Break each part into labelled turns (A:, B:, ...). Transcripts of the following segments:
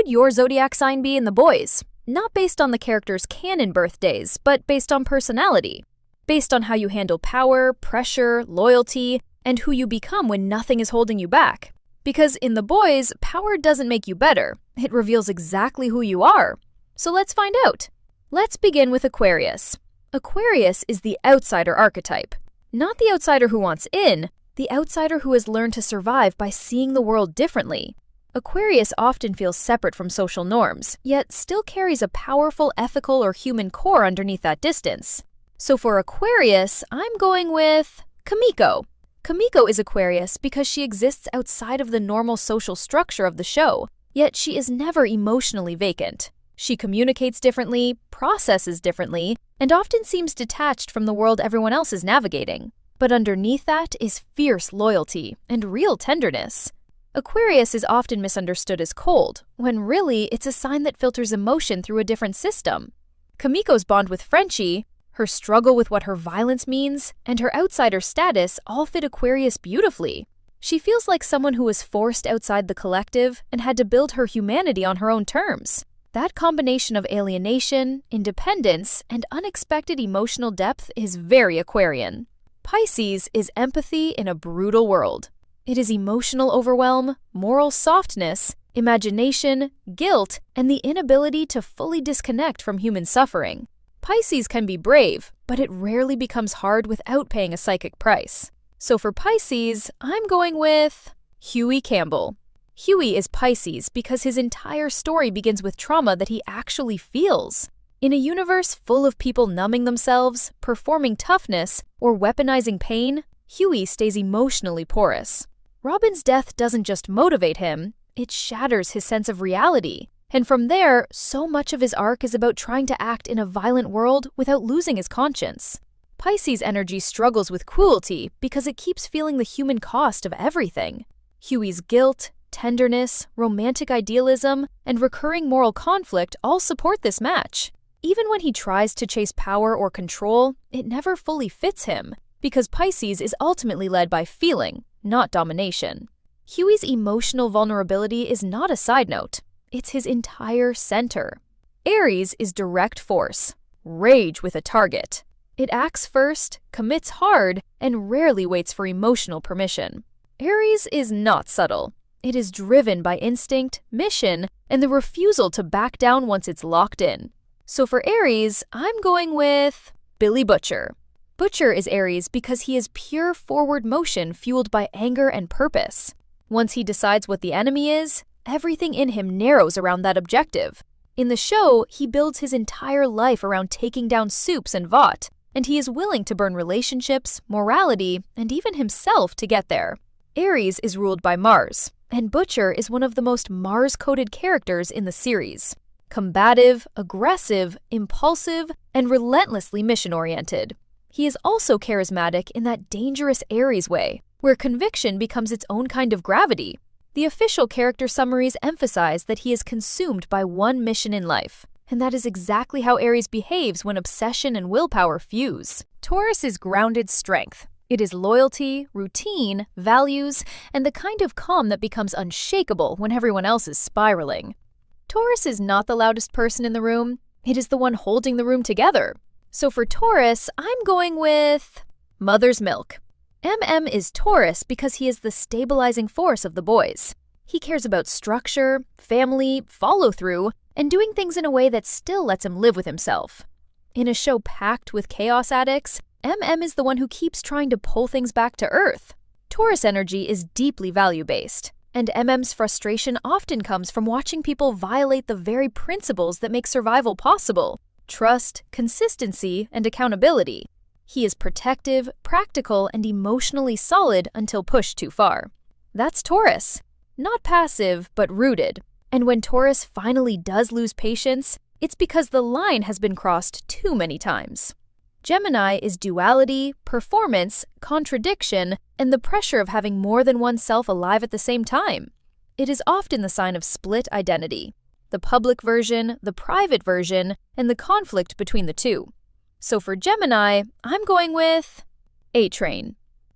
A: would your zodiac sign be in The Boys? Not based on the character's canon birthdays, but based on personality. Based on how you handle power, pressure, loyalty, and who you become when nothing is holding you back. Because in The Boys, power doesn't make you better. It reveals exactly who you are. So let's find out. Let's begin with Aquarius. Aquarius is the outsider archetype. Not the outsider who wants in, the outsider who has learned to survive by seeing the world differently. Aquarius often feels separate from social norms, yet still carries a powerful ethical or human core underneath that distance. So for Aquarius, I'm going with Kimiko. Kimiko is Aquarius because she exists outside of the normal social structure of the show, yet she is never emotionally vacant. She communicates differently, processes differently, and often seems detached from the world everyone else is navigating. But underneath that is fierce loyalty and real tenderness. Aquarius is often misunderstood as cold, when really it's a sign that filters emotion through a different system. Kimiko's bond with Frenchie, her struggle with what her violence means, and her outsider status all fit Aquarius beautifully. She feels like someone who was forced outside the collective and had to build her humanity on her own terms. That combination of alienation, independence, and unexpected emotional depth is very Aquarian. Pisces is empathy in a brutal world. It is emotional overwhelm, moral softness, imagination, guilt, and the inability to fully disconnect from human suffering. Pisces can be brave, but it rarely becomes hard without paying a psychic price. So for Pisces, I'm going with Hughie Campbell. Hughie is Pisces because his entire story begins with trauma that he actually feels. In a universe full of people numbing themselves, performing toughness, or weaponizing pain, Hughie stays emotionally porous. Robin's death doesn't just motivate him, it shatters his sense of reality. And from there, so much of his arc is about trying to act in a violent world without losing his conscience. Pisces' energy struggles with cruelty because it keeps feeling the human cost of everything. Hughie's guilt, tenderness, romantic idealism, and recurring moral conflict all support this match. Even when he tries to chase power or control, it never fully fits him, because Pisces is ultimately led by feeling, not domination. Hughie's emotional vulnerability is not a side note. It's his entire center. Aries is direct force, rage with a target. It acts first, commits hard, and rarely waits for emotional permission. Aries is not subtle. It is driven by instinct, mission, and the refusal to back down once it's locked in. So for Aries, I'm going with Billy Butcher. Butcher is Aries because he is pure forward motion fueled by anger and purpose. Once he decides what the enemy is, everything in him narrows around that objective. In the show, he builds his entire life around taking down Supes and Vought, and he is willing to burn relationships, morality, and even himself to get there. Aries is ruled by Mars, and Butcher is one of the most Mars-coded characters in the series. Combative, aggressive, impulsive, and relentlessly mission-oriented. He is also charismatic in that dangerous Aries way, where conviction becomes its own kind of gravity. The official character summaries emphasize that he is consumed by one mission in life, and that is exactly how Aries behaves when obsession and willpower fuse. Taurus is grounded strength. It is loyalty, routine, values, and the kind of calm that becomes unshakable when everyone else is spiraling. Taurus is not the loudest person in the room. It is the one holding the room together. So for Taurus, I'm going with Mother's Milk. is Taurus because he is the stabilizing force of the boys. He cares about structure, family, follow-through, and doing things in a way that still lets him live with himself. In a show packed with chaos addicts, is the one who keeps trying to pull things back to earth. Taurus energy is deeply value-based, and MM's frustration often comes from watching people violate the very principles that make survival possible: trust, consistency, and accountability. He is protective, practical, and emotionally solid until pushed too far. That's Taurus. Not passive, but rooted. And when Taurus finally does lose patience, it's because the line has been crossed too many times. Gemini is duality, performance, contradiction, and the pressure of having more than oneself alive at the same time. It is often the sign of split identity: the public version, the private version, and the conflict between the two. So for Gemini, I'm going with A-Train.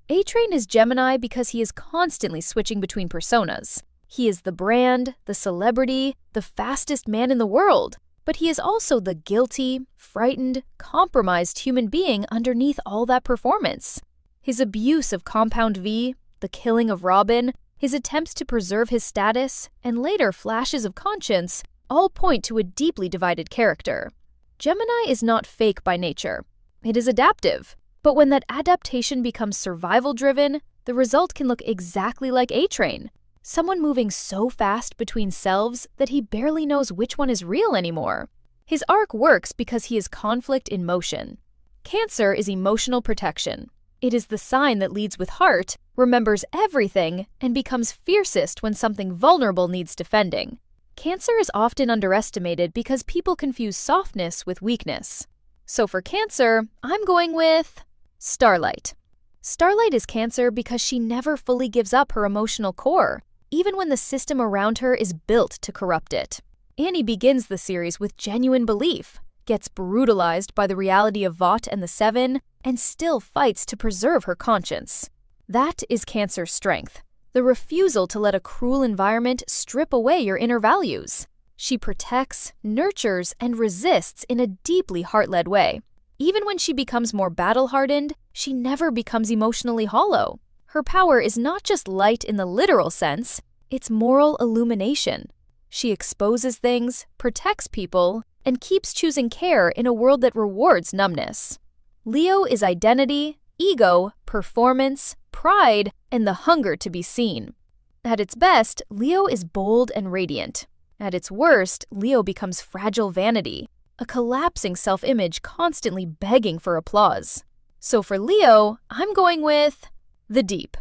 A: A-Train is Gemini because he is constantly switching between personas. He is the brand, the celebrity, the fastest man in the world. But he is also the guilty, frightened, compromised human being underneath all that performance. His abuse of Compound V, the killing of Robin, his attempts to preserve his status, and later flashes of conscience all point to a deeply divided character. Gemini is not fake by nature. It is adaptive. But when that adaptation becomes survival-driven, the result can look exactly like A-Train. Someone moving so fast between selves that he barely knows which one is real anymore. His arc works because he is conflict in motion. Cancer is emotional protection. It is the sign that leads with heart, remembers everything, and becomes fiercest when something vulnerable needs defending. Cancer is often underestimated because people confuse softness with weakness. So for Cancer, I'm going with Starlight. Starlight is Cancer because she never fully gives up her emotional core, even when the system around her is built to corrupt it. Annie begins the series with genuine belief, gets brutalized by the reality of Vought and the Seven, and still fights to preserve her conscience. That is Cancer's strength, the refusal to let a cruel environment strip away your inner values. She protects, nurtures, and resists in a deeply heart-led way. Even when she becomes more battle-hardened, she never becomes emotionally hollow. Her power is not just light in the literal sense, it's moral illumination. She exposes things, protects people, and keeps choosing care in a world that rewards numbness. Leo is identity, ego, performance, pride, and the hunger to be seen. At its best, Leo is bold and radiant. At its worst, Leo becomes fragile vanity, a collapsing self-image constantly begging for applause. So for Leo, I'm going with the Deep.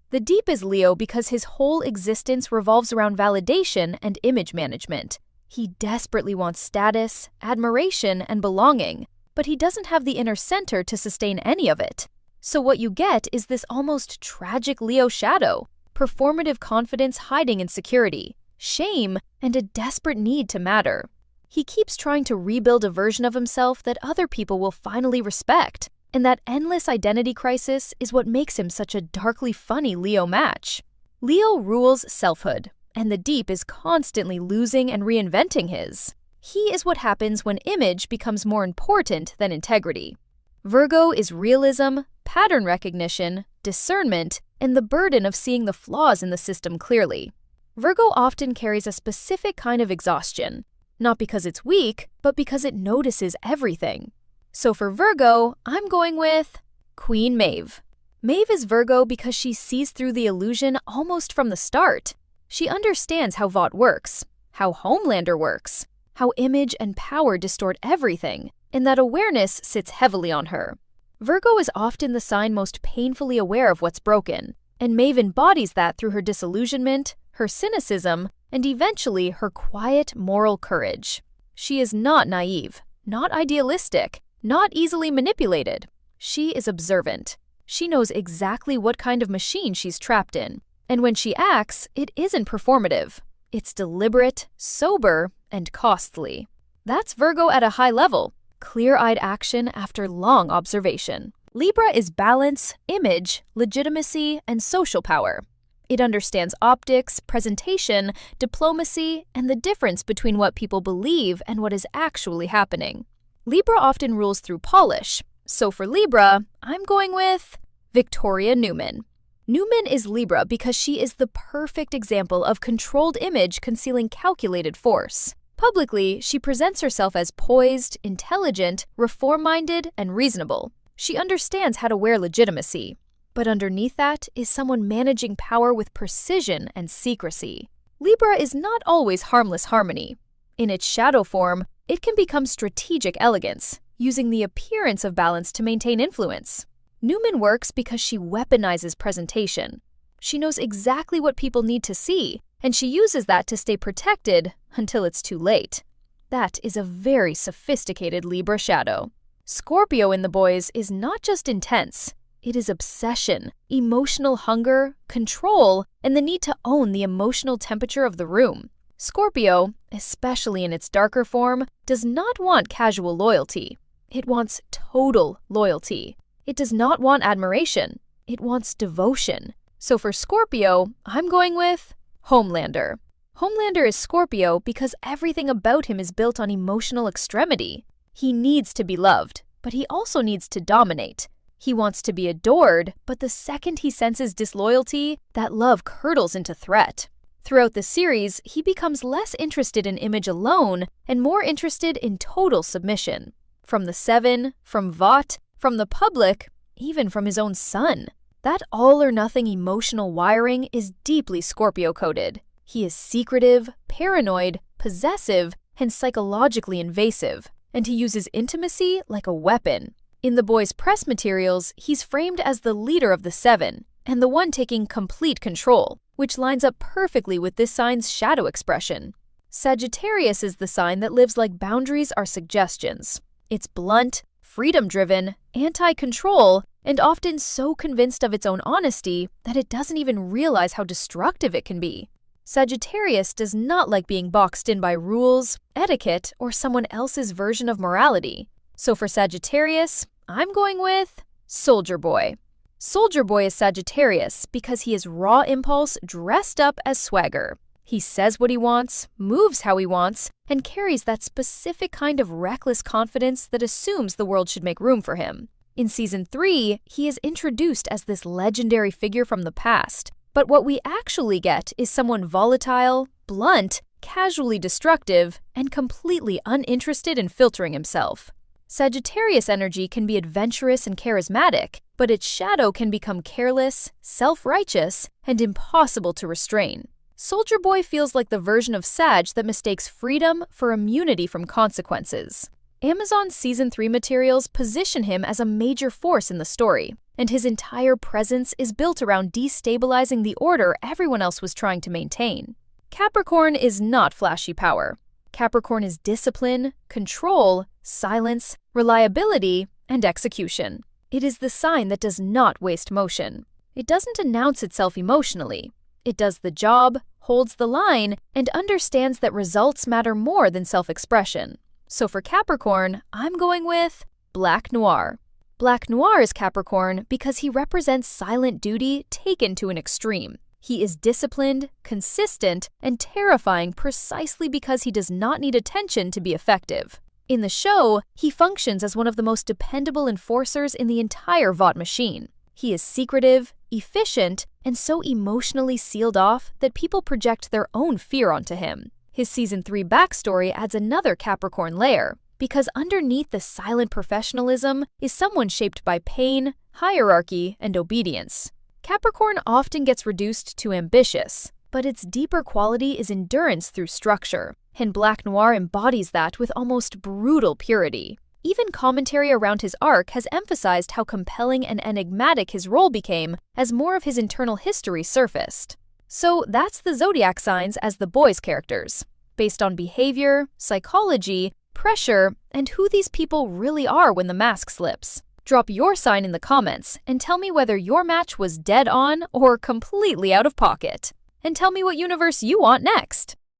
A: The Deep is Leo because his whole existence revolves around validation and image management. He desperately wants status, admiration, and belonging, but he doesn't have the inner center to sustain any of it. So what you get is this almost tragic Leo shadow, performative confidence hiding insecurity, shame, and a desperate need to matter. He keeps trying to rebuild a version of himself that other people will finally respect. And that endless identity crisis is what makes him such a darkly funny Leo match. Leo rules selfhood, and the Deep is constantly losing and reinventing his. He is what happens when image becomes more important than integrity. Virgo is realism, pattern recognition, discernment, and the burden of seeing the flaws in the system clearly. Virgo often carries a specific kind of exhaustion, not because it's weak, but because it notices everything. So for Virgo, I'm going with Queen Maeve. Maeve is Virgo because she sees through the illusion almost from the start. She understands how Vought works, how Homelander works, how image and power distort everything, and that awareness sits heavily on her. Virgo is often the sign most painfully aware of what's broken, and Maeve embodies that through her disillusionment, her cynicism, and eventually her quiet moral courage. She is not naive, not idealistic, not easily manipulated. She is observant. She knows exactly what kind of machine she's trapped in. And when she acts, it isn't performative. It's deliberate, sober, and costly. That's Virgo at a high level. Clear-eyed action after long observation. Libra is balance, image, legitimacy, and social power. It understands optics, presentation, diplomacy, and the difference between what people believe and what is actually happening. Libra often rules through polish, so for Libra, I'm going with Victoria Neuman. Neuman is Libra because she is the perfect example of controlled image concealing calculated force. Publicly, she presents herself as poised, intelligent, reform-minded, and reasonable. She understands how to wear legitimacy. But underneath that is someone managing power with precision and secrecy. Libra is not always harmless harmony. In its shadow form, it can become strategic elegance, using the appearance of balance to maintain influence. Neuman works because she weaponizes presentation. She knows exactly what people need to see, and she uses that to stay protected until it's too late. That is a very sophisticated Libra shadow. Scorpio in the boys is not just intense. It is obsession, emotional hunger, control, and the need to own the emotional temperature of the room. Scorpio, especially in its darker form, does not want casual loyalty. It wants total loyalty. It does not want admiration. It wants devotion. So for Scorpio, I'm going with Homelander. Homelander is Scorpio because everything about him is built on emotional extremity. He needs to be loved, but he also needs to dominate. He wants to be adored, but the second he senses disloyalty, that love curdles into threat. Throughout the series, he becomes less interested in image alone and more interested in total submission. From the Seven, from Vought, from the public, even from his own son. That all-or-nothing emotional wiring is deeply Scorpio-coded. He is secretive, paranoid, possessive, and psychologically invasive, and he uses intimacy like a weapon. In the boys' press materials, he's framed as the leader of the Seven, and the one taking complete control, which lines up perfectly with this sign's shadow expression. Sagittarius is the sign that lives like boundaries are suggestions. It's blunt, freedom-driven, anti-control, and often so convinced of its own honesty that it doesn't even realize how destructive it can be. Sagittarius does not like being boxed in by rules, etiquette, or someone else's version of morality. So for Sagittarius, I'm going with Soldier Boy. Soldier Boy is Sagittarius because he is raw impulse dressed up as swagger. He says what he wants, moves how he wants, and carries that specific kind of reckless confidence that assumes the world should make room for him. In Season 3, he is introduced as this legendary figure from the past, but what we actually get is someone volatile, blunt, casually destructive, and completely uninterested in filtering himself. Sagittarius energy can be adventurous and charismatic, but its shadow can become careless, self-righteous, and impossible to restrain. Soldier Boy feels like the version of Sag that mistakes freedom for immunity from consequences. Amazon's Season 3 materials position him as a major force in the story, and his entire presence is built around destabilizing the order everyone else was trying to maintain. Capricorn is not flashy power. Capricorn is discipline, control, silence, reliability, and execution. It is the sign that does not waste motion. It doesn't announce itself emotionally. It does the job, holds the line, and understands that results matter more than self-expression. So for Capricorn, I'm going with Black Noir. Black Noir is Capricorn because he represents silent duty taken to an extreme. He is disciplined, consistent, and terrifying precisely because he does not need attention to be effective. In the show, he functions as one of the most dependable enforcers in the entire Vought machine. He is secretive, efficient, and so emotionally sealed off that people project their own fear onto him. His Season 3 backstory adds another Capricorn layer, because underneath the silent professionalism is someone shaped by pain, hierarchy, and obedience. Capricorn often gets reduced to ambitious, but its deeper quality is endurance through structure, and Black Noir embodies that with almost brutal purity. Even commentary around his arc has emphasized how compelling and enigmatic his role became as more of his internal history surfaced. So that's the zodiac signs as the boys' characters, based on behavior, psychology, pressure, and who these people really are when the mask slips. Drop your sign in the comments and tell me whether your match was dead on or completely out of pocket. And tell me what universe you want next.